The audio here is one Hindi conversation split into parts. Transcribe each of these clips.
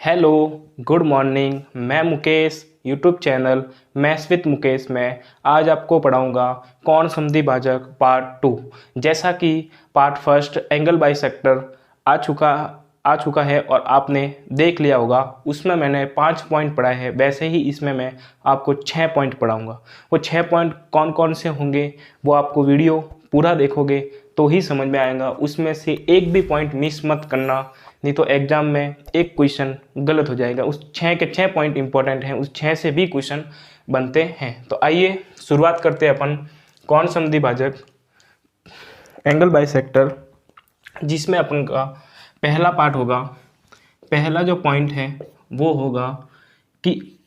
Hello, good morning. मैं Mukesh, YouTube channel maths with Mukesh में आज आपको पढ़ाऊंगा कौन समद्वि भाजक पार्ट 2। जैसा कि पार्ट फर्स्ट एंगल बाइसेक्टर आ चुका है और आपने देख लिया होगा, उसमें मैंने 5 पॉइंट पढ़ाए हैं। वैसे ही इसमें मैं आपको 6 पॉइंट पढ़ाऊंगा। वो 6 पॉइंट कौन कौन से होंगे वो आपको वीडियो पूरा देखोगे तो ही समझ में आएगा। उसमें से एक भी पॉइंट मिस मत करना, नहीं तो एग्जाम में एक क्वेश्चन गलत हो जाएगा। उस 6 के 6 पॉइंट इंपॉर्टेंट हैं, उस 6 से भी क्वेश्चन बनते हैं। तो आइए शुरुआत करते हैं अपन कौन समद्वि भाजक एंगल बाइसेक्टर, जिसमें अपन का पहला पार्ट होगा। पहला जो पॉइंट है वो होगा कि,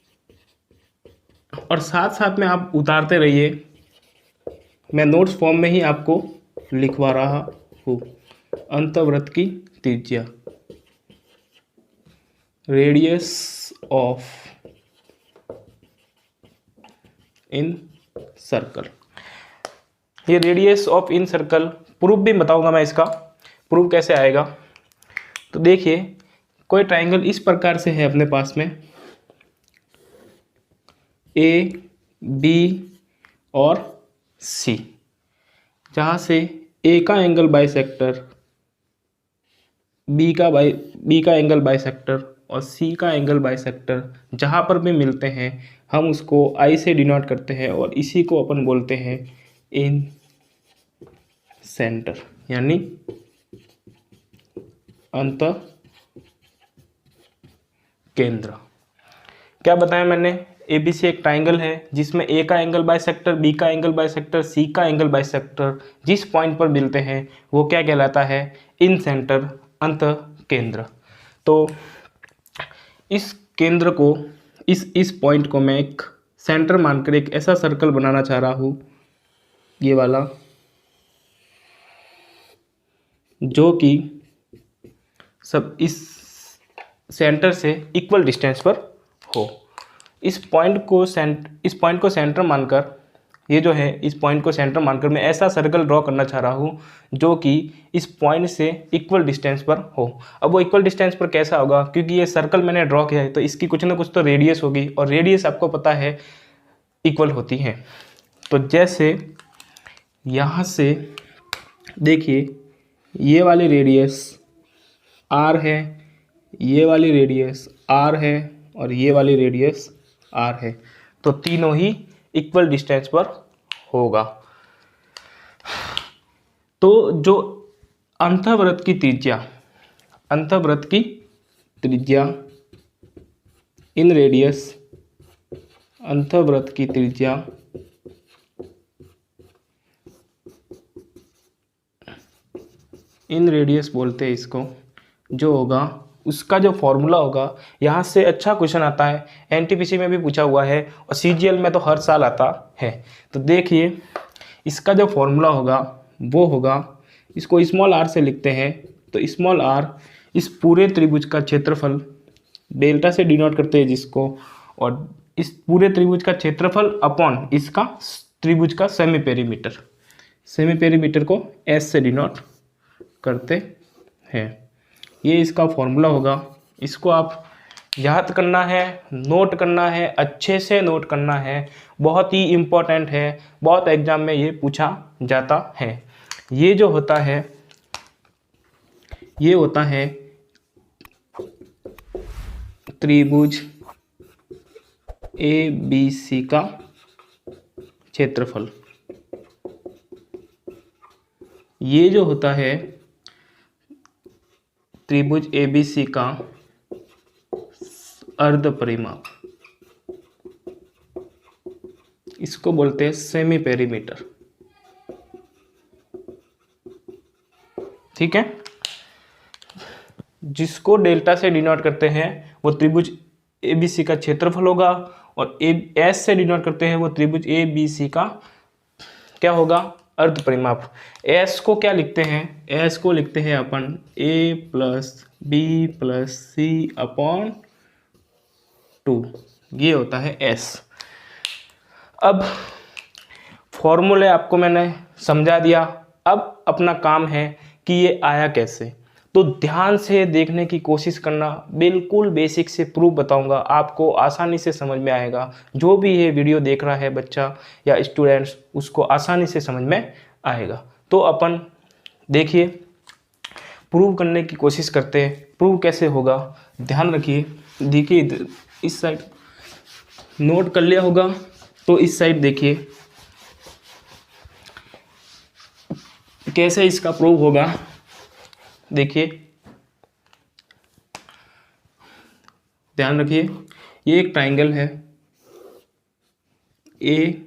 और साथ साथ में आप उतारते रहिए, मैं नोट्स फॉर्म में ही आपको लिखवा रहा हूँ। अंतवृत्त की त्रिज्या, रेडियस ऑफ इन सर्कल। ये radius of in circle proof भी बताऊंगा मैं। इसका प्रूफ कैसे आएगा तो देखिए, कोई ट्राइंगल इस प्रकार से है अपने पास में, ए बी और सी, जहाँ से ए का एंगल बाइसेक्टर, बी का एंगल बाइसेक्टर और सी का एंगल बाइसेक्टर जहाँ पर भी मिलते हैं हम उसको आई से डिनोट करते हैं और इसी को अपन बोलते हैं इन सेंटर, यानी अंत केंद्र। क्या बताया मैंने? ABC एक ट्राइंगल है जिसमें ए का एंगल बाइसेक्टर, बी का एंगल बाइसेक्टर, सी का एंगल बाइसेक्टर जिस पॉइंट पर मिलते हैं वो क्या कहलाता है? इन सेंटर, अंत केंद्र। तो इस केंद्र को, इस पॉइंट को मैं एक सेंटर मानकर एक ऐसा सर्कल बनाना चाह रहा हूँ, ये वाला, जो कि सब इस सेंटर से इक्वल डिस्टेंस पर हो। इस पॉइंट को सेंटर मानकर, ये जो है इस पॉइंट को सेंटर मानकर मैं ऐसा सर्कल ड्रॉ करना चाह रहा हूँ जो कि इस पॉइंट से इक्वल डिस्टेंस पर हो। अब वो इक्वल डिस्टेंस पर कैसा होगा? क्योंकि ये सर्कल मैंने ड्रॉ किया है तो इसकी कुछ ना कुछ तो रेडियस होगी, और रेडियस आपको पता है इक्वल होती है। तो जैसे यहाँ से देखिए, ये वाली रेडियस r है, ये वाली रेडियस r है और ये वाली रेडियस r है, तो तीनों ही इक्वल डिस्टेंस पर होगा। तो जो अंतःवृत्त की त्रिज्या इन रेडियस, अंतःवृत्त की त्रिज्या इन रेडियस बोलते हैं इसको, जो होगा उसका जो फॉर्मूला होगा, यहाँ से अच्छा क्वेश्चन आता है, एनटीपीसी में भी पूछा हुआ है और सीजीएल में तो हर साल आता है। तो देखिए, इसका जो फॉर्मूला होगा वो होगा, इसको स्मॉल r से लिखते हैं, तो स्मॉल r इस पूरे त्रिभुज का क्षेत्रफल, डेल्टा से डिनोट करते हैं जिसको, और इस पूरे त्रिभुज का क्षेत्रफल अपॉन इसका त्रिभुज का सेमी पेरीमीटर को s से डिनोट करते हैं। ये इसका फॉर्मूला होगा। इसको आप याद करना है, नोट करना है, अच्छे से नोट करना है, बहुत ही इम्पोर्टेंट है, बहुत एग्जाम में ये पूछा जाता है। ये जो होता है, ये होता है त्रिभुज ABC का क्षेत्रफल। ये जो होता है त्रिभुज ABC का अर्ध परिमाप, इसको बोलते हैं सेमी पेरीमीटर। ठीक है, जिसको डेल्टा से डिनोट करते हैं वो त्रिभुज ABC का क्षेत्रफल होगा, और S से डिनोट करते हैं वो त्रिभुज ABC का क्या होगा? अर्ध परिमाप। S को क्या लिखते हैं? S को लिखते हैं अपन A + B + C अपॉन 2, ये होता है S। अब फॉर्मूले आपको मैंने समझा दिया। अब अपना काम है कि ये आया कैसे। तो ध्यान से देखने की कोशिश करना। बिल्कुल बेसिक से प्रूफ बताऊंगा, आपको आसानी से समझ में आएगा। जो भी ये वीडियो देख रहा है बच्चा या स्टूडेंट्स, उसको आसानी से समझ में आएगा। तो अपन देखिए प्रूव करने की कोशिश करते हैं। प्रूव कैसे होगा, ध्यान रखिए। देखिए इस साइड नोट कर लिया होगा, तो इस साइड देखिए कैसे इसका प्रूव होगा। देखिए ध्यान रखिए, ये एक ट्राइंगल है ए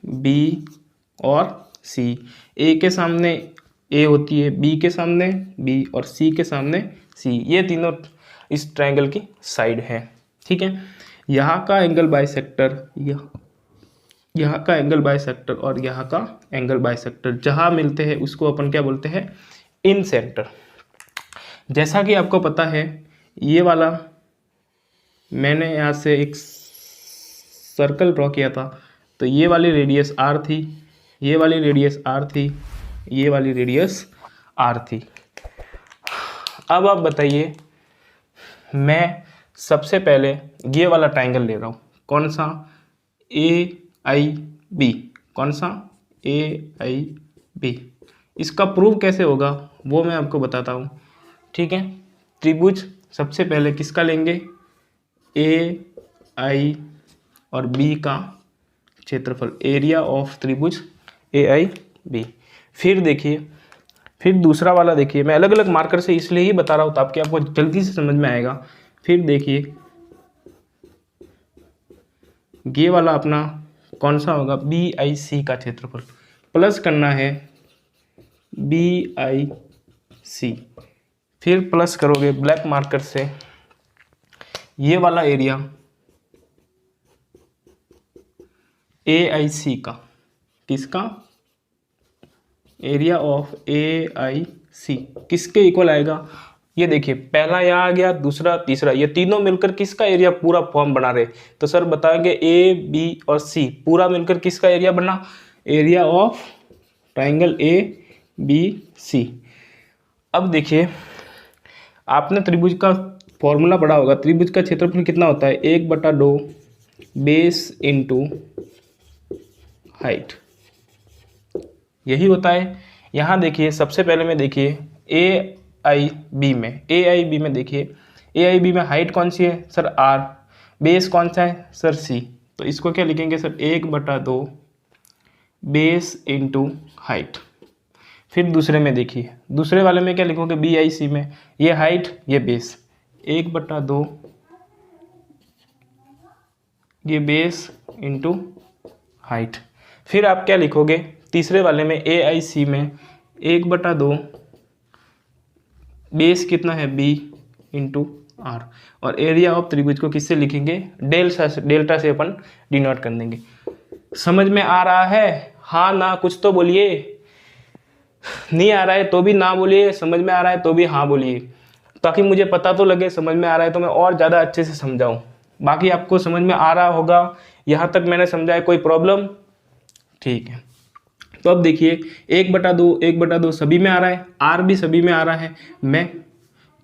बी और सी। ए के सामने ए होती है, बी के सामने बी और सी के सामने सी। ये तीनों इस ट्राइंगल की साइड है, ठीक है। यहाँ का एंगल बाइसेक्टर, यहाँ का एंगल बाइसेक्टर और यहाँ का एंगल बाइसेक्टर जहाँ मिलते हैं उसको अपन क्या बोलते हैं, इन सेंटर। जैसा कि आपको पता है, ये वाला मैंने यहाँ से एक सर्कल ड्रॉ किया था, तो ये वाली रेडियस आर थी, ये वाली रेडियस आर थी, ये वाली रेडियस आर थी। अब आप बताइए, मैं सबसे पहले ये वाला ट्राइंगल ले रहा हूँ, कौन सा, ए आई बी, कौन सा, ए आई बी। इसका प्रूफ कैसे होगा वो मैं आपको बताता हूँ, ठीक है। त्रिभुज सबसे पहले किसका लेंगे, ए आई और बी का क्षेत्रफल, एरिया ऑफ त्रिभुज ए आई बी। फिर देखिए, फिर दूसरा वाला देखिए, मैं अलग अलग मार्कर से इसलिए ही बता रहा हूँ ताकि आपको जल्दी से समझ में आएगा। फिर देखिए ये वाला अपना कौन सा होगा, बी आई सी का क्षेत्रफल, प्लस करना है बी आई सी। फिर प्लस करोगे ब्लैक मार्कर से ये वाला एरिया ए आई सी का, किसका, एरिया ऑफ ए आई सी किसके इक्वल आएगा। ये देखिए पहला यहाँ आ गया, दूसरा तीसरा, ये तीनों मिलकर किसका एरिया पूरा फॉर्म बना रहे। तो सर बताएंगे ए बी और सी पूरा मिलकर किसका एरिया बना, area of triangle A B C. अब देखिए आपने त्रिभुज का फॉर्मूला पढ़ा होगा, त्रिभुज का क्षेत्रफल कितना होता है, 1/2 बेस इंटू हाइट, यही होता है। यहाँ देखिए सबसे पहले में देखिए ए आई बी में देखिए, ए आई बी में हाइट कौन सी है सर, आर, बेस कौन सा है सर, सी। तो इसको क्या लिखेंगे सर, 1/2 बेस इंटू हाइट। फिर दूसरे में देखिए, दूसरे वाले में क्या लिखोगे, बी आई सी में ये हाइट ये बेस, 1/2 ये बेस इंटू हाइट। फिर आप क्या लिखोगे तीसरे वाले में, ए आई सी में 1/2 बेस कितना है बी इंटू आर, और एरिया ऑफ त्रिभुज को किससे लिखेंगे, डेल्टा से अपन डिनोट कर देंगे। समझ में आ रहा है, हाँ ना, कुछ तो बोलिए, नहीं आ रहा है तो भी ना बोलिए, समझ में आ रहा है तो भी हाँ बोलिए, ताकि मुझे पता तो लगे समझ में आ रहा है तो मैं और ज़्यादा अच्छे से समझाऊँ। बाकी आपको समझ में आ रहा होगा, यहाँ तक मैंने समझा है, कोई प्रॉब्लम, ठीक है। तो अब देखिए 1/2 सभी में आ रहा है, आर भी सभी में आ रहा है। मैं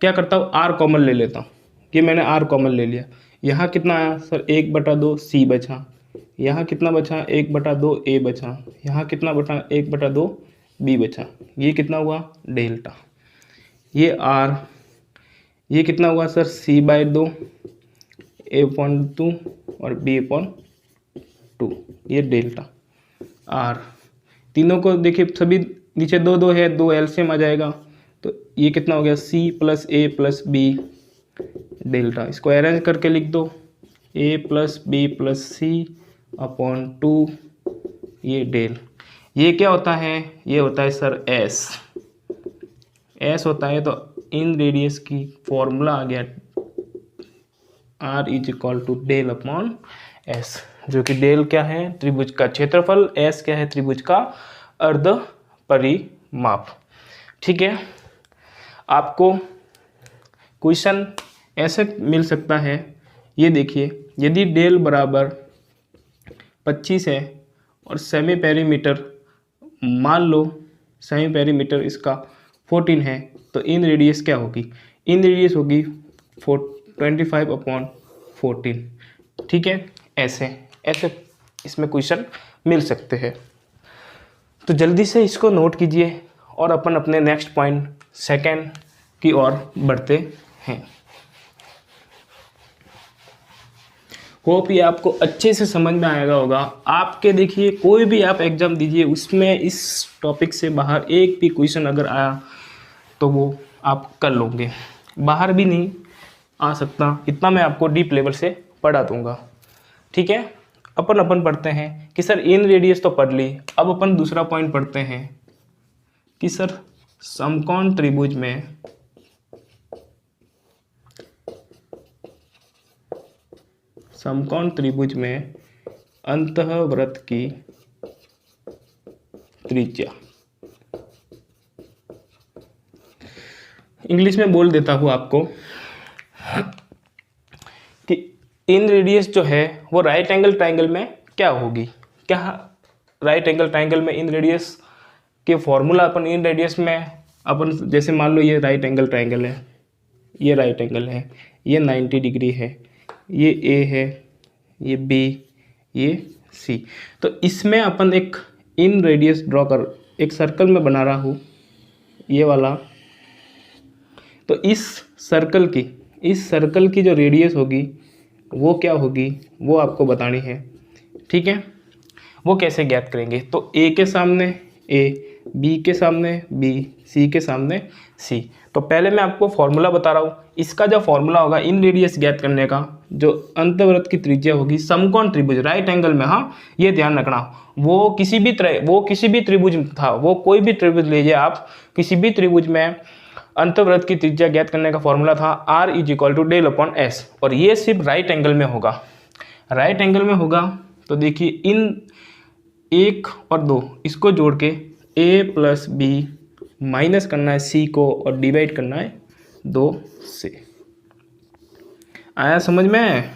क्या करता हूँ, आर कॉमन ले लेता हूँ, कि मैंने आर कॉमन ले लिया। यहाँ कितना आया सर, 1/2 सी बचा, यहाँ कितना बचा, 1/2 ए बचा, यहाँ कितना बचा, 1/2 बी बचा। ये कितना हुआ, डेल्टा। ये आर, ये कितना हुआ सर, C/2 A/2 और B/2, ये डेल्टा आर। तीनों को देखिए सभी नीचे 2 है, 2 एलसीएम आ जाएगा, तो ये कितना हो गया, C + A + B डेल्टा। इसको अरेंज करके लिख दो, A + B + C/2, ये डेल। ये क्या होता है, ये होता है सर S होता है। तो इन रेडियस की फॉर्मूला आ गया R = डेल/S, जो कि डेल क्या है, त्रिभुज का क्षेत्रफल, S क्या है, त्रिभुज का अर्ध परिमाप। ठीक है, आपको क्वेश्चन ऐसे मिल सकता है, ये देखिए, यदि डेल बराबर 25 है और सेमी पेरीमीटर, मान लो सेमी पेरीमीटर इसका 14 है, तो इन रेडियस क्या होगी, इन रेडियस होगी 25/14। ठीक है, ऐसे ऐसे इसमें क्वेश्चन मिल सकते हैं। तो जल्दी से इसको नोट कीजिए और अपन अपने नेक्स्ट पॉइंट सेकंड की ओर बढ़ते हैं। होप ये आपको अच्छे से समझ में आएगा होगा। आपके देखिए कोई भी आप एग्ज़ाम दीजिए उसमें इस टॉपिक से बाहर एक भी क्वेश्चन अगर आया तो वो आप कर लोगे, बाहर भी नहीं आ सकता, इतना मैं आपको डीप लेवल से पढ़ा दूंगा। ठीक है, अपन पढ़ते हैं कि सर इन रेडियस तो पढ़ ली, अब अपन दूसरा पॉइंट पढ़ते हैं कि सर समकोण त्रिभुज में अंतःवृत्त की त्रिज्या, इंग्लिश में बोल देता हूँ आपको कि इन रेडियस जो है वो राइट एंगल ट्रायंगल में क्या होगी। क्या राइट एंगल ट्रायंगल में इन रेडियस के फॉर्मूला अपन इन रेडियस में अपन जैसे मान लो ये राइट एंगल ट्रायंगल है, ये राइट एंगल है, ये 90 डिग्री है, ये ए है, ये बी, ये सी। तो इसमें अपन एक इन रेडियस ड्रॉ कर एक सर्कल में बना रहा हूँ ये वाला। तो इस सर्कल की जो रेडियस होगी वो क्या होगी वो आपको बतानी है। ठीक है, वो कैसे ज्ञात करेंगे, तो ए के सामने ए, बी के सामने बी, सी के सामने सी। तो पहले मैं आपको फॉर्मूला बता रहा हूँ, इसका जो फॉर्मूला होगा इन रेडियस ज्ञात करने का, जो अंतःवृत्त की त्रिज्या होगी समकोण त्रिभुज राइट एंगल में, हाँ ये ध्यान रखना, वो किसी भी त्रिभुज था, वो कोई भी त्रिभुज लीजिए आप, किसी भी त्रिभुज में अंतःवृत्त की त्रिज्या ज्ञात करने का फॉर्मूला था R = del/S, और ये सिर्फ राइट एंगल में होगा। राइट एंगल में होगा तो देखिए इन 1 और 2 इसको जोड़ के A + B माइनस करना है C को और डिवाइड करना है 2 से। आया समझ में,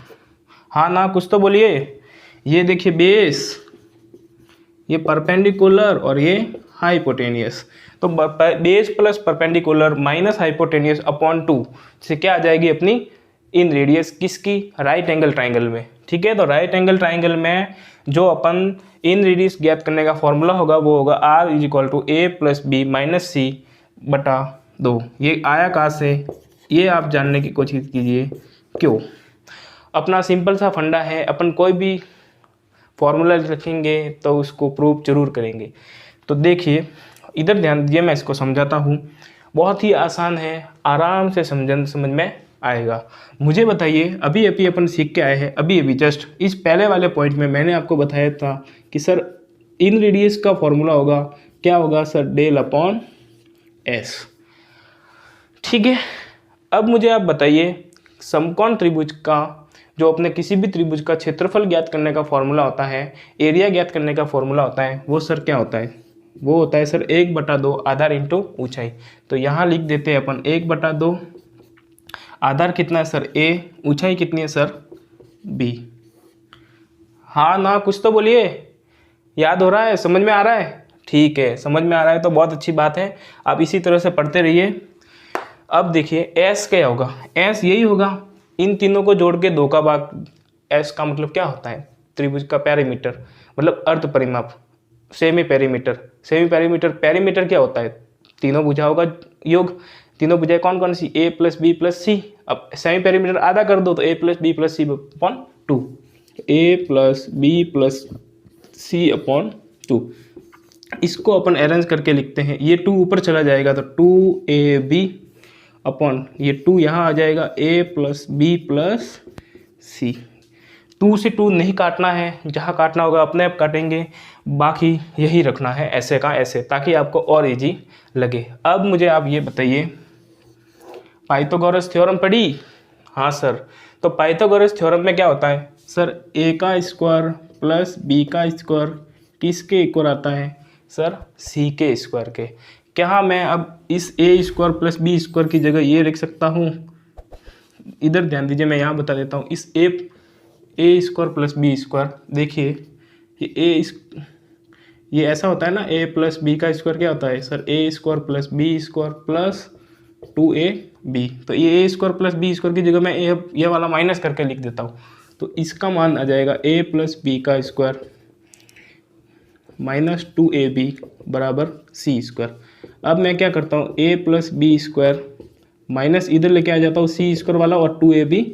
हाँ ना कुछ तो बोलिए। ये देखिए बेस, ये परपेंडिकुलर और ये हाइपोटेनियस, तो base plus perpendicular minus hypotenuse upon 2 से क्या आ जाएगी अपनी इन रेडियस किसकी, राइट एंगल ट्रायंगल में। ठीक है, तो राइट एंगल ट्रायंगल में जो अपन इन रेडियस ज्ञात करने का फॉर्मूला होगा वो होगा R = A + B - C/2। ये आया कहाँ से, ये आप जानने की कोशिश कीजिए। क्यों, अपना सिंपल सा फंडा है, अपन कोई भी फॉर्मूला रखेंगे तो उसको प्रूव जरूर करेंगे। तो देखिए इधर ध्यान दीजिए, मैं इसको समझाता हूँ, बहुत ही आसान है, आराम से समझ में आएगा। मुझे बताइए, अभी अपन सीख के आए हैं, अभी जस्ट इस पहले वाले पॉइंट में मैंने आपको बताया था कि सर इन रेडियस का फॉर्मूला होगा क्या होगा सर, del/S। ठीक है, अब मुझे आप बताइए समकोण त्रिभुज का जो अपने किसी भी त्रिभुज का क्षेत्रफल ज्ञात करने का फॉर्मूला होता है, एरिया ज्ञात करने का फॉर्मूला होता है, वो सर क्या होता है, वो होता है सर 1/2 आधार इंटू ऊंचाई। तो यहाँ लिख देते हैं अपन 1/2, आधार कितना है सर A, ऊंचाई कितनी है सर B। हाँ ना कुछ तो बोलिए, याद हो रहा है, समझ में आ रहा है, ठीक है समझ में आ रहा है तो बहुत अच्छी बात है, आप इसी तरह से पढ़ते रहिए। अब देखिए S क्या होगा, S यही होगा, इन तीनों को जोड़ के 2 का भाग, S का मतलब क्या होता है, त्रिभुज का पेरीमीटर, मतलब अर्ध परिमाप, सेमी पेरीमीटर। पेरीमीटर क्या होता है, तीनों भुजाओं का योग, तीनों भुजाएं कौन कौन सी, A + B + C। अब सेमी पेरीमीटर आधा कर दो तो A + B + C/2, A + B + C/2। इसको अपन अरेंज करके लिखते हैं, ये 2 ऊपर चला जाएगा तो 2AB अपॉन ये 2 यहाँ आ जाएगा A + B + C। 2 से 2 नहीं काटना है, जहाँ काटना होगा अपने आप काटेंगे, बाकी यही रखना है ऐसे का ऐसे, ताकि आपको और इजी लगे। अब मुझे आप ये बताइए, पाइथागोरस थ्योरम पढ़ी, हाँ सर, तो पाइथागोरस थ्योरम में क्या होता है सर, A² + B² किसके इक्वल आता है सर, C के स्क्वायर के। क्या मैं अब इस A² + B² की जगह ये लिख सकता हूँ, इधर ध्यान दीजिए, मैं यहाँ बता देता हूँ, इस A² + B², देखिए ये ऐसा होता है ना, A + B² क्या होता है सर, A² + B² + 2ab। तो ये a² प्लस b² की जगह मैं ये वाला माइनस करके लिख देता हूँ। तो इसका मान आ जाएगा a प्लस बी का स्क्वायर माइनस 2ab बराबर c²। अब मैं क्या करता हूँ, a प्लस b² माइनस इधर लेके आ जाता हूँ c² वाला और 2ab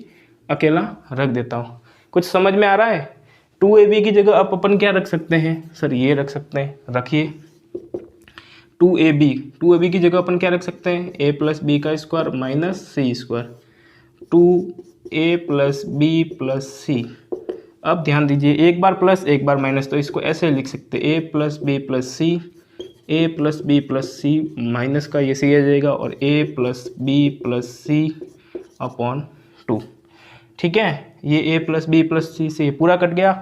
अकेला रख देता हूँ। कुछ समझ में आ रहा है? 2ab की जगह आप अपन क्या रख सकते हैं सर, ये रख सकते हैं, रखिए 2ab की जगह अपन क्या रख सकते हैं, a प्लस बी का square minus c², 2a plus B plus C. अब ध्यान दीजिए, एक बार प्लस एक बार माइनस, तो इसको ऐसे लिख सकते हैं a plus B plus C, a plus B plus C minus का ये सी आ जाएगा और a plus B plus C upon 2। ठीक है, ये a plus B plus C से पूरा कट गया।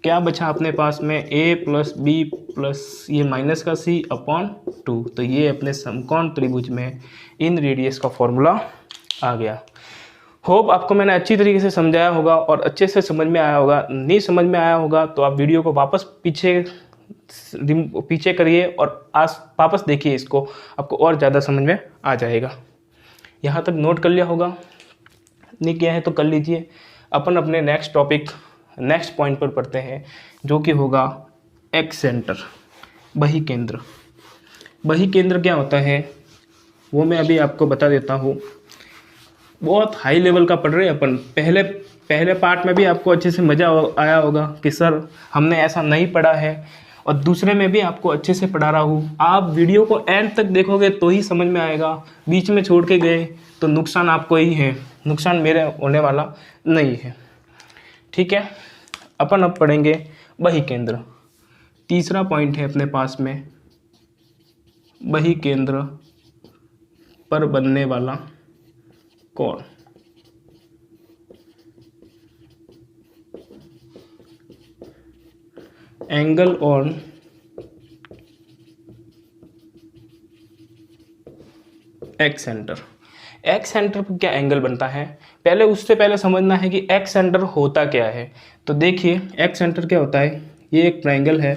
क्या बचा अपने पास में, a प्लस बी प्लस ये माइनस का c अपॉन 2। तो ये अपने समकोण त्रिभुज में इन रेडियस का फॉर्मूला आ गया। होप आपको मैंने अच्छी तरीके से समझाया होगा और अच्छे से समझ में आया होगा। नहीं समझ में आया होगा तो आप वीडियो को वापस पीछे करिए और वापस देखिए इसको, आपको और ज़्यादा समझ में आ जाएगा। यहाँ तक नोट कर लिया होगा, नहीं किया है तो कर लीजिए। अपन अपने नेक्स्ट पॉइंट पर पढ़ते हैं, जो कि होगा एक्सेंटर, बही केंद्र। बही केंद्र क्या होता है वो मैं अभी आपको बता देता हूँ। बहुत हाई लेवल का पढ़ रहे हैं अपन। पहले पार्ट में भी आपको अच्छे से मज़ा आया होगा कि सर हमने ऐसा नहीं पढ़ा है, और दूसरे में भी आपको अच्छे से पढ़ा रहा हूँ। आप वीडियो को एंड तक देखोगे तो ही समझ में आएगा, बीच में छोड़ के गए तो नुकसान आपको ही है, नुकसान मेरे होने वाला नहीं है। ठीक है, अपन अब पढ़ेंगे बही केंद्र। तीसरा पॉइंट है अपने पास में, बही केंद्र पर बनने वाला कोण। Angle on x centre. X centre पर क्या एंगल बनता है, उससे पहले समझना है कि एक्स सेंटर होता क्या है। तो देखिए एक्स सेंटर क्या होता है, ये एक ट्रायंगल है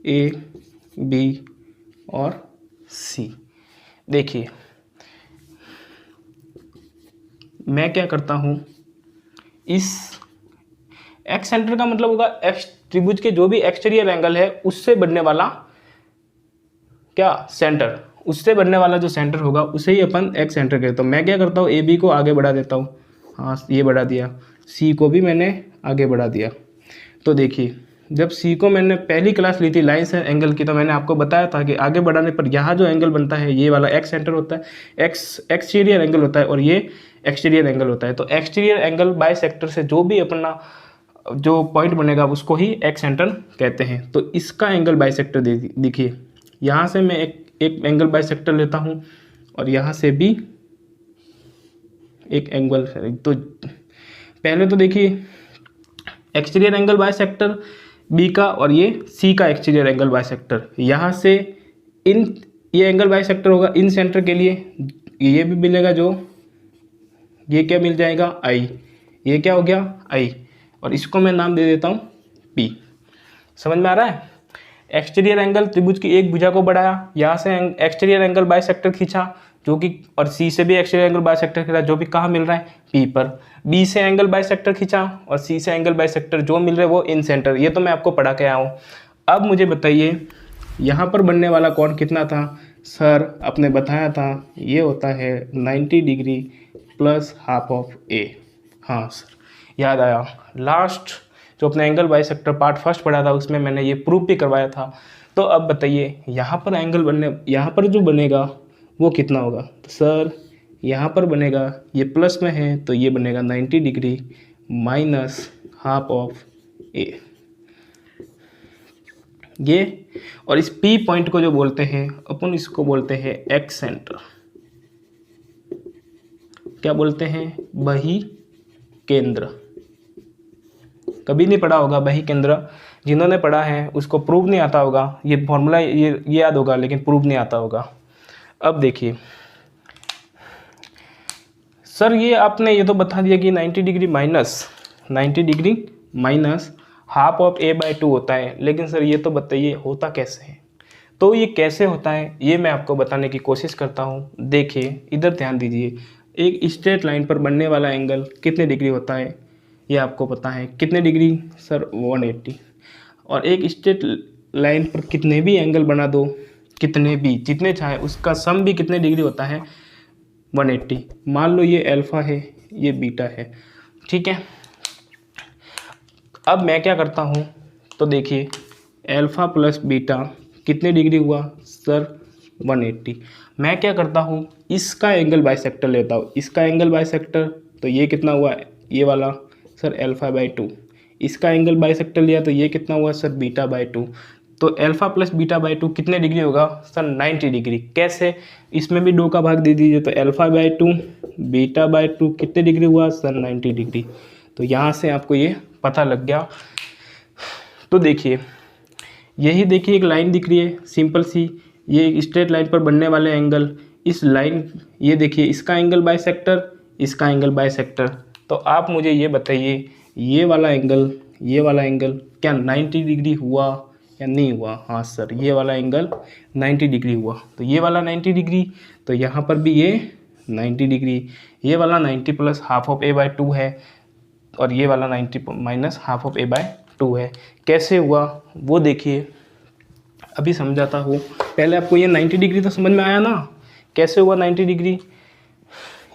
ए बी और सी। देखिए मैं क्या करता हूँ, इस एक्स सेंटर का मतलब होगा एक्स त्रिभुज के जो भी एक्सटीरियर एंगल है उससे बनने वाला क्या सेंटर, उससे बनने वाला जो सेंटर होगा उसे ही अपन एक्स सेंटर कहते हैं। तो मैं क्या करता हूँ, ए बी को आगे बढ़ा देता हूँ, हाँ ये बढ़ा दिया, सी को भी मैंने आगे बढ़ा दिया। तो देखिए जब सी को मैंने पहली क्लास ली थी लाइन्स एंड एंगल की, तो मैंने आपको बताया था कि आगे बढ़ाने पर यहाँ जो एंगल बनता है ये वाला एक्स सेंटर होता है, एक्सटीरियर एंगल होता है और ये एक्सटीरियर एंगल होता है। तो एक्सटीरियर एंगल बाइसेक्टर से जो भी अपना जो पॉइंट बनेगा उसको ही एक्स सेंटर कहते हैं। तो इसका एंगल बाइसेक्टर देखिए, यहाँ से मैं एक एंगल बाइसेक्टर लेता हूँ और यहाँ से भी एक एंगल। तो पहले तो देखिए एक्सटीरियर एंगल बाइसेक्टर बी का और ये सी का एक्सटीरियर एंगल बाइसेक्टर, यहाँ से ये एंगल बाइसेक्टर होगा इन सेंटर के लिए, ये भी मिलेगा, जो ये क्या मिल जाएगा आई, ये क्या हो गया आई, और इसको मैं नाम दे देता हूँ पी। समझ में आ रहा है? एक्सटीरियर एंगल त्रिभुज की एक भुजा को बढ़ाया, यहाँ से एक्सटीरियर एंगल बाइसेक्टर खींचा जो कि, और सी से भी एक्सटीरियर एंगल बाइसेक्टर खींचा जो भी कहाँ मिल रहा है पी पर, बी से एंगल बाइसेक्टर खींचा और सी से एंगल बाइसेक्टर जो मिल रहा है वो इन सेंटर। ये तो मैं आपको पढ़ा के आया हूँ। अब मुझे बताइए यहाँ पर बनने वाला कोण कितना था सर, आपने बताया था ये होता है 90 डिग्री प्लस हाफ ऑफ ए। हाँ सर याद आया, लास्ट जो अपने एंगल बाइसेक्टर पार्ट फर्स्ट पढ़ा था उसमें मैंने ये प्रूफ भी करवाया था। तो अब बताइए यहाँ पर एंगल यहाँ पर जो बनेगा वो कितना होगा। तो सर यहाँ पर बनेगा, ये प्लस में है तो ये बनेगा 90 डिग्री माइनस हाफ ऑफ ए, ये। और इस पी पॉइंट को जो बोलते हैं अपन, इसको बोलते हैं एक्स सेंटर। क्या बोलते हैं? बही केंद्र। कभी नहीं पढ़ा होगा बही केंद्र, जिन्होंने पढ़ा है उसको प्रूव नहीं आता होगा, ये फॉर्मूला ये याद होगा लेकिन प्रूव नहीं आता होगा। अब देखिए सर ये आपने ये तो बता दिया कि 90 degree minus half of a/2 होता है, लेकिन सर ये तो बताइए होता कैसे है। तो ये कैसे होता है ये मैं आपको बताने की कोशिश करता हूँ। देखिए इधर ध्यान दीजिए, एक स्ट्रेट लाइन पर बनने वाला एंगल कितने डिग्री होता है ये आपको पता है। कितने डिग्री सर? 180। और एक स्ट्रेट लाइन पर कितने भी एंगल बना दो, कितने भी, जितने चाहे, उसका सम भी कितने डिग्री होता है? 180। मान लो ये अल्फ़ा है, ये बीटा है, ठीक है। अब मैं क्या करता हूँ, तो देखिए अल्फ़ा प्लस बीटा कितने डिग्री हुआ सर? 180। मैं क्या करता हूँ, इसका एंगल बाइसेक्टर लेता हूँ। इसका एंगल बाइसेक्टर तो ये कितना हुआ? ये वाला सर अल्फ़ा/2। इसका एंगल बाइसेक्टर लिया तो ये कितना हुआ सर? बीटा/2। तो अल्फ़ा प्लस बीटा/2 कितने डिग्री होगा सर? 90 डिग्री। कैसे? इसमें भी 2 का भाग दे दीजिए, तो अल्फ़ा/2 बीटा/2 कितने डिग्री हुआ सर? 90 डिग्री। तो यहाँ से आपको ये पता लग गया। तो देखिए यही देखिए एक लाइन दिख रही है सिंपल सी, ये एक स्ट्रेट लाइन पर बनने वाले एंगल, इस लाइन, ये देखिए इसका एंगल बाइसेक्टर, इसका एंगल बाइसेक्टर। तो आप मुझे ये बताइए ये वाला एंगल क्या 90 डिग्री हुआ या नहीं हुआ? हाँ सर, ये वाला एंगल 90 डिग्री हुआ। तो ये वाला 90 डिग्री, तो यहाँ पर भी ये 90 डिग्री, ये वाला 90 प्लस हाफ ऑफ a/2 है, और ये वाला 90 माइनस हाफ ऑफ a/2 है। कैसे हुआ वो देखिए, अभी समझाता हूँ। पहले आपको ये 90 डिग्री तो समझ में आया ना, कैसे हुआ 90 डिग्री?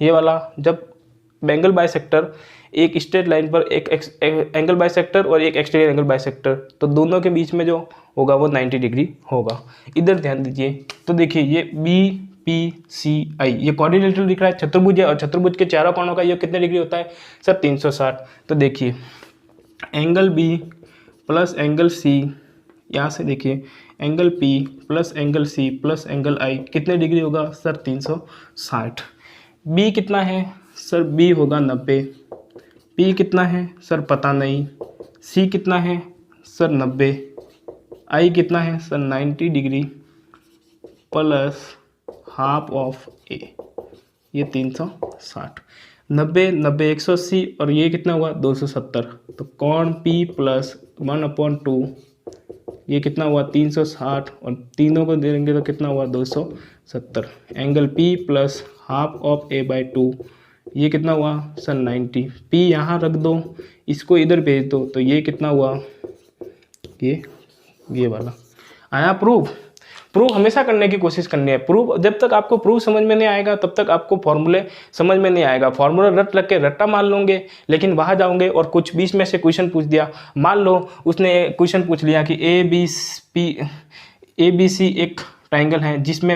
ये वाला जब एंगल बाइसेक्टर, एक स्ट्रेट लाइन पर एक एंगल बाइसेक्टर और एक एक्सटीरियर एंगल बाइसेक्टर, तो दोनों के बीच में जो होगा वो 90 डिग्री होगा। इधर ध्यान दीजिए, तो देखिए ये BPCI ये क्वाड्रिलेटरल दिख रहा है, चतुर्भुज है, और चतुर्भुज के चारों कोणों का ये कितने डिग्री होता है सर? 360। तो देखिए angle B plus angle C, यहाँ से देखिए angle P plus angle C plus angle I कितने डिग्री होगा सर? 360। B कितना है सर? B होगा 90। P कितना है सर? पता नहीं। C कितना है सर? 90। I कितना है sir? 90 degree plus half of A, ये 360। 90 90 180, और ये कितना हुआ? 270। तो कॉन P प्लस 1/2, ये कितना हुआ? 360, और तीनों को देंगे तो कितना हुआ? 270। Angle P plus half of a/2, ये कितना हुआ सर? 90। P यहाँ रख दो, इसको इधर भेज दो, तो ये कितना हुआ? ये वाला आया प्रूफ। प्रूफ हमेशा करने की कोशिश करनी है। प्रूफ जब तक आपको प्रूफ समझ में नहीं आएगा तब तक आपको फॉर्मूले समझ में नहीं आएगा। फॉर्मूला रट लग के रट्टा मान लोगे, लेकिन वहाँ जाओगे और कुछ बीच में से क्वेश्चन पूछ दिया। मान लो उसने क्वेश्चन पूछ लिया कि ABC एक ट्राइंगल है जिसमें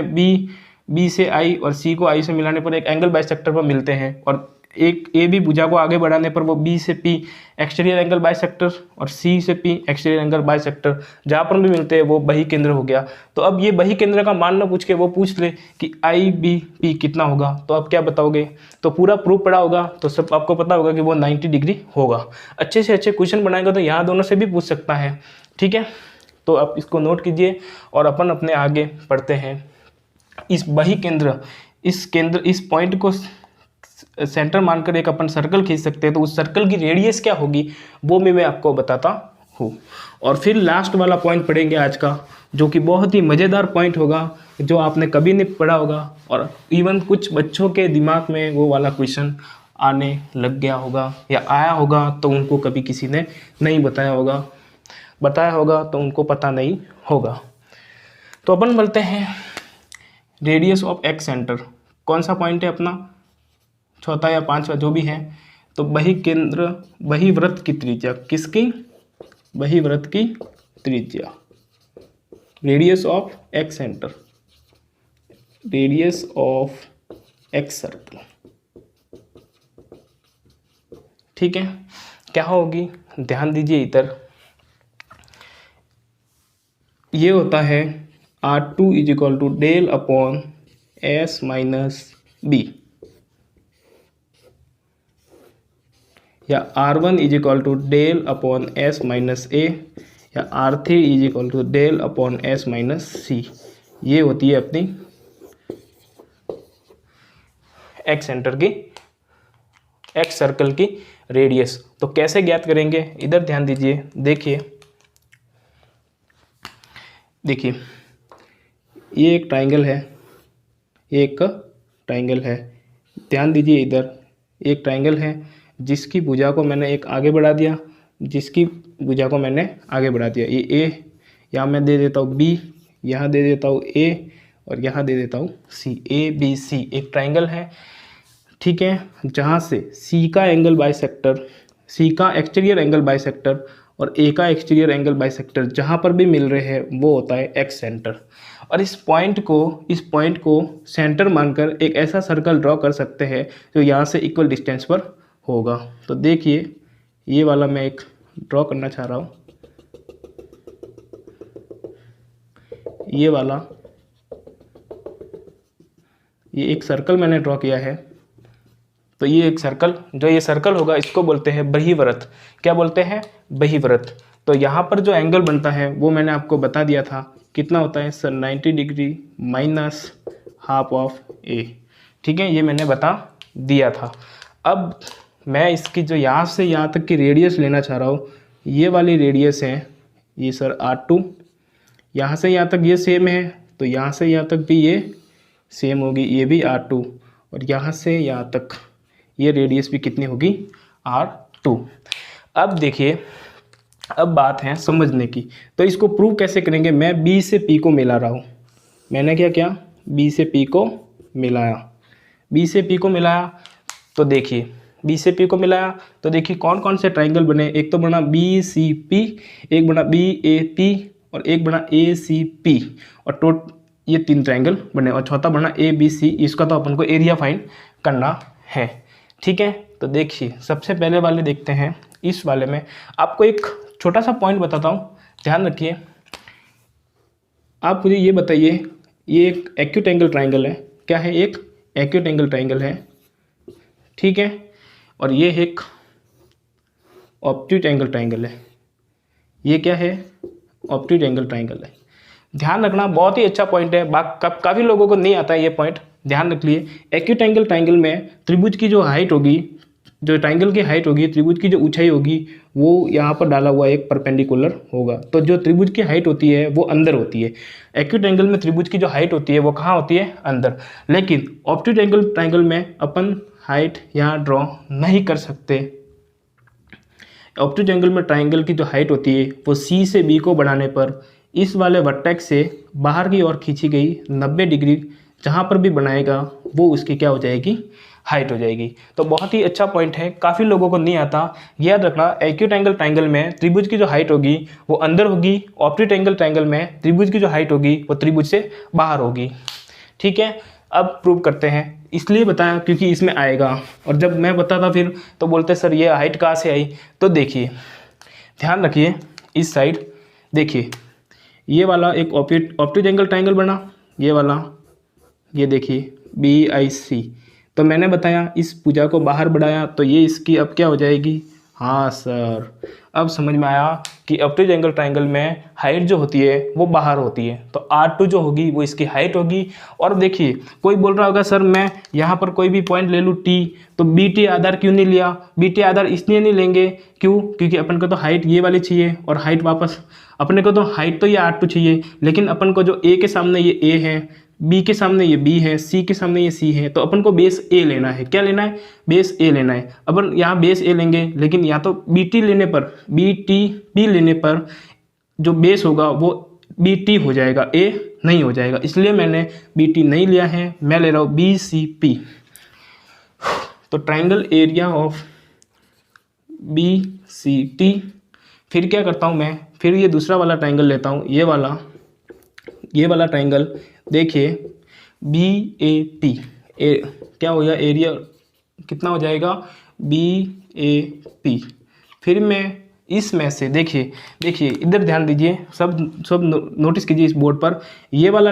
B से I और C को I से मिलाने पर एक एंगल बाइसेक्टर पर मिलते हैं, और एक AB भुजा को आगे बढ़ाने पर वो B से P एक्सटीरियर एंगल बाइसेक्टर और C से P एक्सटीरियर एंगल बाइसेक्टर जहाँ पर भी मिलते हैं वो बही केंद्र हो गया। तो अब ये बही केंद्र का मान न पूछ के वो पूछ ले कि IBP कितना होगा, तो आप क्या बताओगे? तो पूरा प्रूफ पड़ा होगा तो सब आपको पता होगा कि वो 90 डिग्री होगा। अच्छे से अच्छे क्वेश्चन बनाएगा तो यहाँ दोनों से भी पूछ सकता है, ठीक है। तो आप इसको नोट कीजिए और अपन अपने आगे पढ़ते हैं। इस बही केंद्र, इस पॉइंट को सेंटर मानकर एक अपन सर्कल खींच सकते हैं, तो उस सर्कल की रेडियस क्या होगी वो भी मैं आपको बताता हूँ। और फिर लास्ट वाला पॉइंट पढ़ेंगे आज का, जो कि बहुत ही मज़ेदार पॉइंट होगा, जो आपने कभी नहीं पढ़ा होगा, और इवन कुछ बच्चों के दिमाग में वो वाला क्वेश्चन आने लग गया होगा या आया होगा, तो उनको कभी किसी ने नहीं बताया होगा तो उनको पता नहीं होगा। तो अपन बोलते हैं रेडियस ऑफ एक्स सेंटर, कौन सा पॉइंट है अपना? चौथा या पांचवा जो भी है। तो बही वृत्त की त्रिज्या, किसकी? बही वृत्त की त्रिज्या, radius of x centre, radius of x circle, ठीक है। क्या होगी? ध्यान दीजिए इधर, ये होता है R2 = del upon S minus B, या R1 = del upon S minus A, या R3 = del upon S minus C। ये होती है अपनी एक्स सेंटर की, एक्स सर्कल की रेडियस। तो कैसे ज्ञात करेंगे? इधर ध्यान दीजिए, देखिए ये एक ट्राइंगल है, एक ट्राइंगल है, ध्यान दीजिए इधर एक ट्राइंगल है जिसकी भुजा को मैंने एक आगे बढ़ा दिया, जिसकी भुजा को मैंने आगे बढ़ा दिया। ये ए, यहाँ मैं दे देता हूँ बी, यहाँ दे देता हूँ ए और यहाँ दे देता हूँ सी। ए बी सी एक ट्राइंगल है, ठीक है, जहाँ से सी का एंगल बाइसेक्टर, सी का एक्सटीरियर एंगल बाइसेक्टर और ए का एक्सटीरियर एंगल बाइसेक्टर जहाँ पर भी मिल रहे हैं वो होता है एक्स सेंटर। और इस पॉइंट को सेंटर मानकर एक ऐसा सर्कल ड्रॉ कर सकते हैं जो यहाँ से इक्वल डिस्टेंस पर होगा। तो देखिए ये वाला मैं एक ड्रॉ करना चाह रहा हूँ, ये वाला, ये एक सर्कल मैंने ड्रॉ किया है। तो ये एक सर्कल, जो ये सर्कल होगा इसको बोलते हैं बहिर्वृत्त। क्या बोलते हैं? बहिर्वृत्त। तो यहाँ पर जो एंगल बनता है वो मैंने आपको बता दिया था, कितना होता है sir? 90 degree minus half of A, ठीक है, ये मैंने बता दिया था। अब मैं इसकी जो यहाँ से यहाँ तक की रेडियस लेना चाह रहा हूँ, ये वाली रेडियस है ये सर R2, यहाँ से यहाँ तक ये सेम है तो यहाँ से यहाँ तक भी ये सेम होगी, ये भी R2, और यहाँ से यहाँ तक ये रेडियस भी कितनी होगी? R2। अब देखिए, अब बात है समझने की, तो इसको प्रूव कैसे करेंगे? मैं B से P को मिला रहा हूँ, मैंने क्या किया? B से P को मिलाया, B से P को मिलाया, तो देखिए B से P को मिलाया तो देखिए कौन कौन से ट्राइंगल बने। एक तो बना BCP, एक बना BAP और एक बना ACP, और ये 3 ट्राइंगल बने, और चौथा बना ABC। इसका तो अपन को एरिया फाइंड करना है, ठीक है। तो देखिए सबसे पहले वाले देखते हैं। इस वाले में आपको एक छोटा सा पॉइंट बताता हूँ, ध्यान रखिए। आप मुझे ये बताइए, ये एक एक्यूट एंगल ट्राइंगल है, क्या है? एक एक्यूट एंगल ट्राइंगल है, ठीक है, और ये एक ऑब्ट्यूट एंगल ट्राइंगल है। ये क्या है? ऑब्ट्यूट एंगल ट्राइंगल है। ध्यान रखना, बहुत ही अच्छा पॉइंट है, काफ़ी लोगों को नहीं आता है ये पॉइंट, ध्यान रख लिए। एक्यूट एंगल ट्राइंगल में त्रिभुज की जो हाइट होगी, जो ट्राइंगल की हाइट होगी, त्रिभुज की जो ऊंचाई होगी, वो यहाँ पर डाला हुआ एक परपेंडिकुलर होगा। तो जो त्रिभुज की हाइट होती है वो अंदर होती है। एक्यूट एंगल में त्रिभुज की जो हाइट होती है वो कहाँ होती है? अंदर। लेकिन ऑब्ट्यूट एंगल ट्राइंगल में अपन हाइट यहाँ ड्रॉ नहीं कर सकते। ऑब्ट्यूट एंगल में ट्राइंगल की जो हाइट होती है वो C से B को बढ़ाने पर इस वाले वर्टेक्स से बाहर की ओर खींची गई 90 डिग्री जहाँ पर भी बनाएगा वो उसकी क्या हो जाएगी? हाइट हो जाएगी। तो बहुत ही अच्छा पॉइंट है, काफ़ी लोगों को नहीं आता। याद रखना, एक्यूट एंगल ट्राइंगल में त्रिभुज की जो हाइट होगी वो अंदर होगी, ऑब्ट्यूट एंगल ट्राइंगल में त्रिभुज की जो हाइट होगी वो त्रिभुज से बाहर होगी, ठीक है। अब प्रूव करते हैं, इसलिए बताया क्योंकि इसमें आएगा, और जब मैं बताता फिर तो बोलते सर ये हाइट कहाँ से आई। तो देखिए ध्यान रखिए, इस साइड देखिए ये वाला एक ऑब्ट्यूट एंगल ट्राइंगल बना, ये वाला, ये देखिए BIC। तो मैंने बताया इस भुजा को बाहर बढ़ाया तो ये इसकी अब क्या हो जाएगी? हाँ सर, अब समझ में आया कि ऑब्ट्यूट एंगल ट्राइंगल में हाइट जो होती है वो बाहर होती है, तो R2 जो होगी वो इसकी हाइट होगी। और देखिए कोई बोल रहा होगा सर मैं यहाँ पर कोई भी पॉइंट ले लूँ T, तो BT आधार क्यों नहीं लिया? BT आधार इसलिए नहीं लेंगे, क्यों? क्योंकि अपन को तो हाइट ये वाली चाहिए, और हाइट वापस अपने को तो हाइट तो ये R2 चाहिए, लेकिन अपन को जो A के सामने ये A है, B के सामने ये B है, C के सामने ये C है, तो अपन को बेस A लेना है। क्या लेना है? बेस A लेना है। अपन यहाँ बेस A लेंगे, लेकिन या तो BT लेने पर, BTP लेने पर जो बेस होगा वो BT हो जाएगा, A नहीं हो जाएगा, इसलिए मैंने BT नहीं लिया है, मैं ले रहा हूँ BCP। तो ट्राइंगल एरिया ऑफ BCT। फिर क्या करता हूँ मैं? फिर ये दूसरा वाला ट्राइंगल लेता हूँ, ये वाला ट्राइंगल देखिए BAP। क्या हो गया? एरिया कितना हो जाएगा? BAP। फिर मैं इसमें से देखिए इधर ध्यान दीजिए, सब नोटिस कीजिए इस बोर्ड पर। ये वाला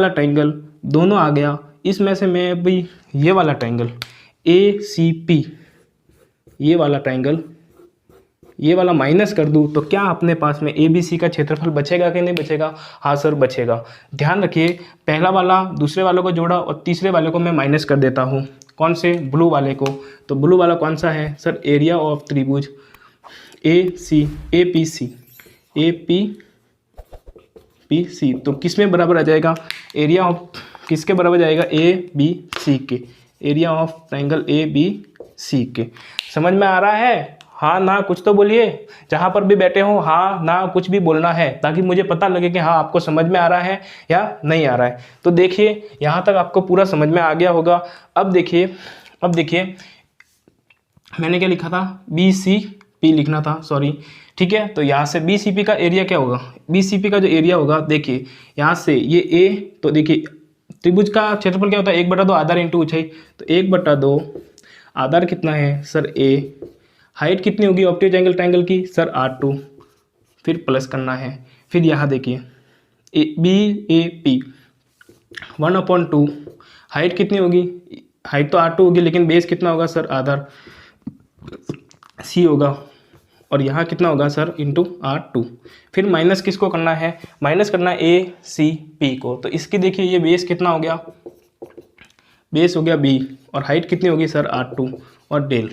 ट्राइंगल दोनों आ गया। इसमें से मैं अभी ये वाला ट्राइंगल ACP, ये वाला माइनस कर दूँ तो क्या अपने पास में ABC का क्षेत्रफल बचेगा कि नहीं बचेगा? हाँ सर बचेगा। ध्यान रखिए, पहला वाला दूसरे वाले को जोड़ा और तीसरे वाले को मैं माइनस कर देता हूँ। कौन से? ब्लू वाले को। तो ब्लू वाला कौन सा है सर? एरिया ऑफ त्रिभुज APC बी सी, तो किस में बराबर आ जाएगा, एरिया ऑफ किसके बराबर जाएगा, ए बी सी के, area of triangle A B C के। समझ में आ रहा है, हाँ ना कुछ तो बोलिए, जहाँ पर भी बैठे हो हाँ ना कुछ भी बोलना है, ताकि मुझे पता लगे कि हाँ आपको समझ में आ रहा है या नहीं आ रहा है। तो देखिए यहाँ तक आपको पूरा समझ में आ गया होगा। अब देखिए मैंने क्या लिखा था, बी सी पी लिखना था, सॉरी, ठीक है। तो यहाँ से बी सी पी का एरिया क्या होगा, बी सी पी का जो एरिया होगा, देखिए यहाँ से ये ए, तो देखिए त्रिभुज का क्षेत्रफल क्या होता है, 1/2 आधार इंटू ऊंचाई, तो 1/2 आधार कितना है सर ए, हाइट कितनी होगी ऑब्ट्यूज एंगल ट्रायंगल की सर R2, फिर प्लस करना है, फिर यहाँ देखिए बी ए पी 1/2, हाइट कितनी होगी, हाइट तो R2 होगी लेकिन बेस कितना होगा सर आधार C होगा, और यहाँ कितना होगा सर इंटू R2, फिर माइनस किसको करना है, माइनस करना है ए सी पी को। तो इसकी देखिए ये बेस कितना हो गया, बेस हो गया B, और हाइट कितनी होगी सर R2 और डेल,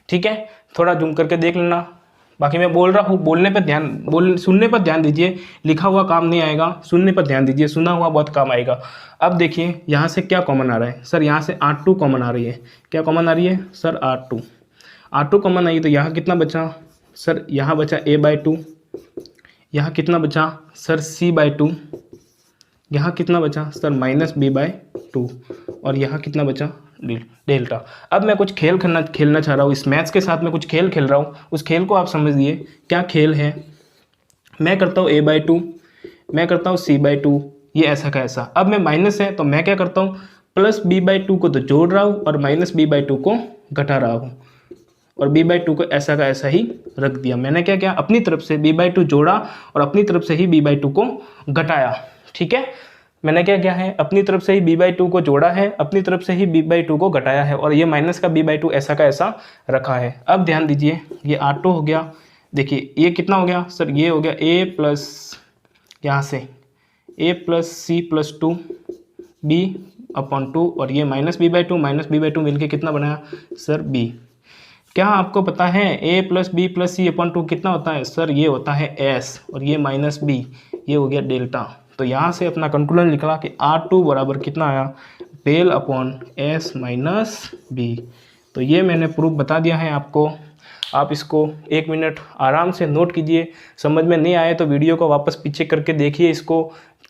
ठीक है। थोड़ा जूम करके देख लेना, बाकी मैं बोल रहा हूँ सुनने पर ध्यान दीजिए, लिखा हुआ काम नहीं आएगा, सुनने पर ध्यान दीजिए, सुना हुआ बहुत काम आएगा। अब देखिए यहाँ से क्या कॉमन आ रहा है सर, यहाँ से R2 कॉमन आ रही है, क्या कॉमन आ रही है सर R2 कॉमन आई, तो यहाँ कितना बचा सर, यहाँ बचा a/2, यहाँ कितना बचा सर c/2, यहाँ कितना बचा सर -b/2, और यहाँ कितना बचा डेल्टा। अब मैं कुछ खेलना चाह रहा हूँ, इस मैथ्स के साथ मैं कुछ खेल खेल रहा हूँ, उस खेल को आप समझिए क्या खेल है। मैं करता हूँ a/2, मैं करता हूँ c/2, ये ऐसा का ऐसा। अब मैं माइनस है तो मैं क्या करता हूँ, प्लस b/2 को तो जोड़ रहा हूँ और माइनस b/2 को घटा रहा हूँ, और b/2 को ऐसा का ऐसा ही रख दिया। मैंने क्या किया, अपनी तरफ से b/2 जोड़ा और अपनी तरफ से ही b/2 को घटाया, ठीक है। मैंने क्या किया है, अपनी तरफ से ही b/2 को जोड़ा है, अपनी तरफ से ही b/2 को घटाया है, और ये माइनस का b/2 ऐसा का ऐसा रखा है। अब ध्यान दीजिए ये R2 हो गया, देखिए ये कितना हो गया सर, ये हो गया a प्लस यहाँ से a plus c plus 2 b/2, और ये -b/2 मिलके कितना बनाया सर b। क्या आपको पता है a plus b plus c/2 कितना होता है सर, ये होता है s, और ये -b, ये हो गया डेल्टा। तो यहाँ से अपना कंक्लूजन निकला कि R2 बराबर कितना आया, del upon s minus b। तो ये मैंने प्रूफ बता दिया है आपको, आप इसको 1 मिनट आराम से नोट कीजिए। समझ में नहीं आए तो वीडियो को वापस पीछे करके देखिए, इसको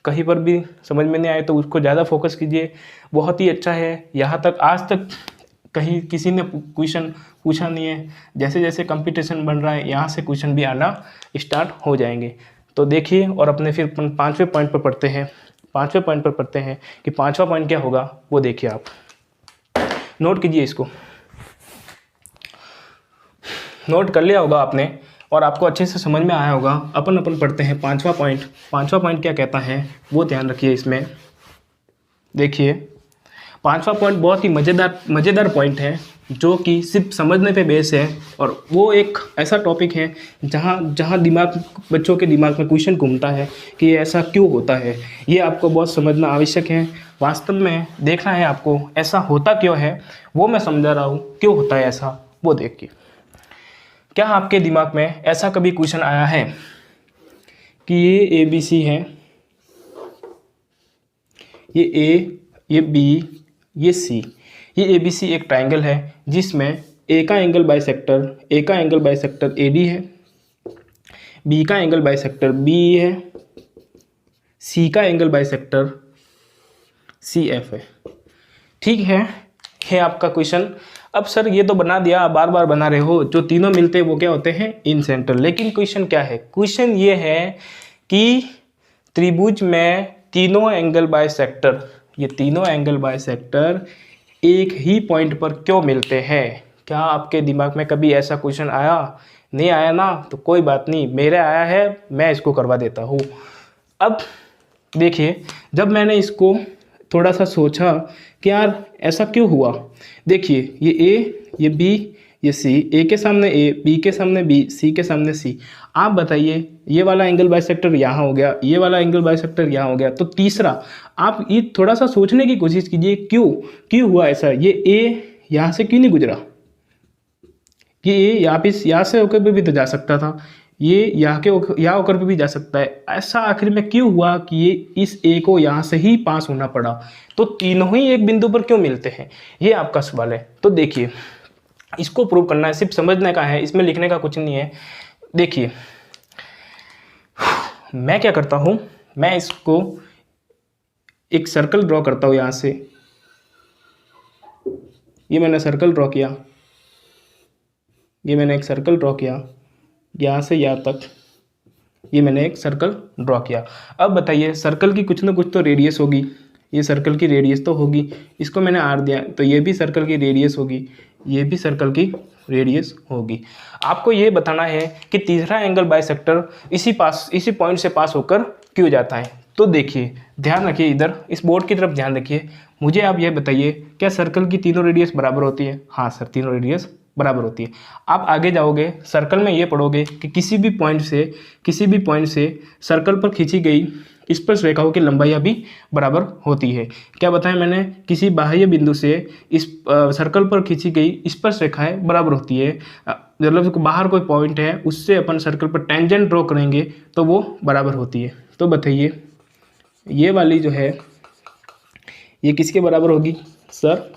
कहीं पर भी समझ में नहीं आए तो उसको ज़्यादा फोकस कीजिए, बहुत ही अच्छा है। यहाँ तक आज तक कहीं किसी ने क्वेश्चन पूछा नहीं है, जैसे जैसे कंपटीशन बन रहा है यहाँ से क्वेश्चन भी आना स्टार्ट हो जाएंगे। तो देखिए, और अपने फिर 5वें पॉइंट पर पढ़ते हैं, 5वें पॉइंट पर पढ़ते हैं कि 5वां पॉइंट क्या होगा वो देखिए, आप नोट कीजिए, इसको नोट कर लिया होगा आपने और आपको अच्छे से समझ में आया होगा। अपन पढ़ते हैं 5वां पॉइंट। 5वां पॉइंट क्या कहता है वो ध्यान रखिए इसमें। देखिए 5वां पॉइंट बहुत ही मज़ेदार पॉइंट है, जो कि सिर्फ समझने पे बेस है, और वो एक ऐसा टॉपिक है जहाँ बच्चों के दिमाग में क्वेश्चन घूमता है कि ये ऐसा क्यों होता है। ये आपको बहुत समझना आवश्यक है, वास्तव में देखना है आपको ऐसा होता क्यों है, वो मैं समझा रहा हूँ क्यों होता है ऐसा, वो देखिए। क्या आपके दिमाग में ऐसा कभी क्वेश्चन आया है कि ये ABC है, ये A, ये B, ये C, ये ABC एक ट्रायंगल है जिसमें A का एंगल बाइसेक्टर AD है, B का एंगल बाइसेक्टर BE है, C का एंगल बाइसेक्टर CF है। ठीक है आपका क्वेश्चन। अब सर ये तो बना दिया, बार बार बना रहे हो, जो तीनों मिलते हैं वो क्या होते हैं, इन सेंटर। लेकिन क्वेश्चन क्या है, क्वेश्चन ये है कि त्रिभुज में तीनों एंगल बाइसेक्टर, ये तीनों एंगल बाइसेक्टर एक ही पॉइंट पर क्यों मिलते हैं। क्या आपके दिमाग में कभी ऐसा क्वेश्चन आया? नहीं आया ना, तो कोई बात नहीं, मेरे आया है, मैं इसको करवा देता हूँ। अब देखिए, जब मैंने इसको थोड़ा सा सोचा कि यार ऐसा क्यों हुआ, देखिए ये A, ये B, ये C, A के सामने A, B के सामने B, C के सामने C। आप बताइए, ये वाला एंगल बाइसेक्टर यहाँ हो गया, ये वाला एंगल बाइसेक्टर यहाँ हो गया, तो तीसरा आप ये थोड़ा सा सोचने की कोशिश कीजिए, क्यों हुआ ऐसा। ये A यहाँ से क्यों नहीं गुजरा, ये A यहाँ से होकर भी तो जा सकता था, ये यहाँ होकर भी जा सकता है। ऐसा आखिर में क्यों हुआ कि ये इस ए को यहाँ से ही पास होना पड़ा? तो तीनों ही एक बिंदु पर क्यों मिलते हैं, ये आपका सवाल है। तो देखिए, इसको प्रूव करना है, सिर्फ समझने का है, इसमें लिखने का कुछ नहीं है। देखिए मैं क्या करता हूँ, मैं इसको एक सर्कल ड्रॉ करता हूँ। यहाँ से ये मैंने सर्कल ड्रॉ किया, ये मैंने एक सर्कल ड्रॉ किया, यहाँ से यहाँ तक ये मैंने एक सर्कल ड्रॉ किया। अब बताइए, सर्कल की कुछ ना कुछ तो रेडियस होगी, ये सर्कल की रेडियस तो होगी, इसको मैंने आर दिया तो ये भी सर्कल की रेडियस होगी, ये भी सर्कल की रेडियस होगी। आपको ये बताना है कि तीसरा एंगल बाइसेक्टर इसी पॉइंट से पास होकर क्यों जाता है। तो देखिए, ध्यान रखिए, इधर इस बोर्ड की तरफ ध्यान रखिए। मुझे आप ये बताइए, क्या सर्कल की तीनों रेडियस बराबर होती है? हाँ सर, तीनों रेडियस बराबर होती है। आप आगे जाओगे, सर्कल में ये पढ़ोगे कि किसी भी पॉइंट से सर्कल पर खींची गई स्पर्श रेखाओं की लंबाई भी बराबर होती है। क्या बताया मैंने? किसी बाह्य बिंदु से इस सर्कल पर खींची गई स्पर्श रेखाएं बराबर होती है। मतलब बाहर कोई पॉइंट है, उससे अपन सर्कल पर टेंजेंट ड्रॉ करेंगे तो वो बराबर होती है। तो बताइए, ये वाली जो है ये किसके बराबर होगी सर?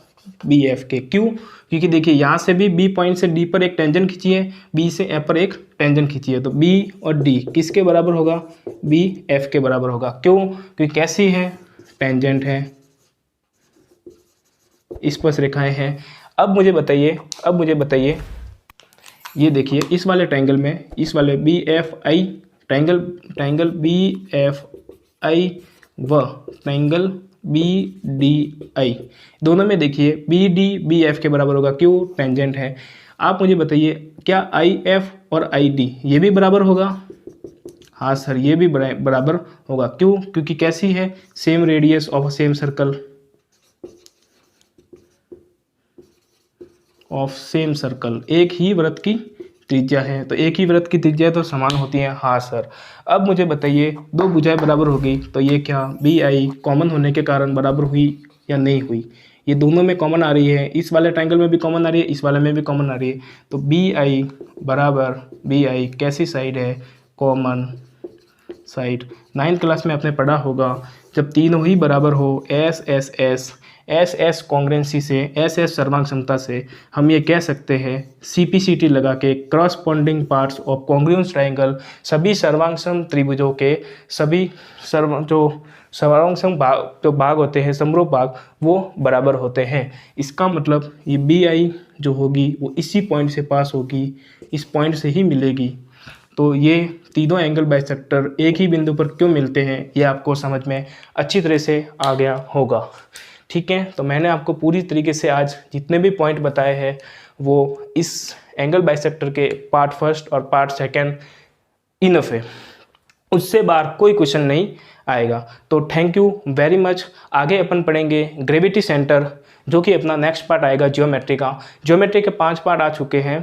बी एफ के। क्यों? क्योंकि देखिए, यहाँ से भी बी पॉइंट से डी पर एक टेंजेंट खींची है, बी से एफ पर एक टेंजेंट खींची है, तो बी और डी किसके बराबर होगा? बी एफ के बराबर होगा। क्यों? क्योंकि कैसी है? टेंजेंट है, स्पर्श रेखाएं हैं। अब मुझे बताइए, ये देखिए, इस वाले ट्रायंगल में, इस वाले B F I triangle B F I व ट्रायंगल बी डी आई, दोनों में देखिए बी डी बी एफ के बराबर होगा। क्यों? टेंजेंट है। आप मुझे बताइए, क्या आई एफ और आई डी ये भी बराबर होगा? हाँ सर, ये भी बराबर होगा। क्यों? क्योंकि कैसी है? Same radius of same circle, एक ही वृत्त की त्रिज्या है, तो एक ही वृत्त की त्रिज्या तो समान होती है। हाँ सर। अब मुझे बताइए, दो भुजाएं बराबर होगी तो ये क्या बी आई कॉमन होने के कारण बराबर हुई या नहीं हुई? ये दोनों में कॉमन आ रही है, इस वाले ट्रायंगल में भी कॉमन आ रही है, इस वाले में भी कॉमन आ रही है। तो बी आई बराबर बी आई कैसी साइड है? Common side. 9th क्लास में आपने पढ़ा होगा, जब तीनों ही बराबर हो, एस कॉन्ग्रुएंसी से, एस सर्वांग क्षमता से हम ये कह सकते हैं, CP/CT लगा के, corresponding parts of congruence triangle, सभी सर्वांगसम त्रिभुजों के सभी सर्वांगसम भाग होते हैं, समरूप भाग, वो बराबर होते हैं। इसका मतलब ये बी आई जो होगी वो इसी पॉइंट से पास होगी, इस पॉइंट से ही मिलेगी। तो ये तीनों एंगल बाइसेक्टर एक ही बिंदु पर क्यों मिलते हैं, ये आपको समझ में अच्छी तरह से आ गया होगा। ठीक है, तो मैंने आपको पूरी तरीके से आज जितने भी पॉइंट बताए हैं वो इस एंगल बाइसेक्टर के पार्ट फर्स्ट और पार्ट सेकंड इनफ है, उससे बाहर कोई क्वेश्चन नहीं आएगा। तो थैंक यू वेरी मच। आगे अपन पढ़ेंगे ग्रेविटी सेंटर, जो कि अपना नेक्स्ट पार्ट आएगा ज्योमेट्री का। ज्योमेट्री के 5 पार्ट आ चुके हैं,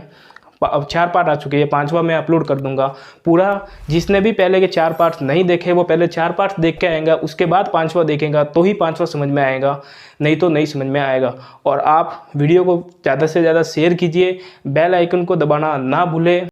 अब 4 पार्ट आ चुके हैं, 5वां मैं अपलोड कर दूंगा पूरा। जिसने भी पहले के 4 पार्ट्स नहीं देखे वो पहले 4 पार्ट्स देख के आएगा, उसके बाद 5वां देखेगा तो ही 5वां समझ में आएगा, नहीं तो नहीं समझ में आएगा। और आप वीडियो को ज़्यादा से ज़्यादा शेयर कीजिए, बेल आइकन को दबाना ना भूलें।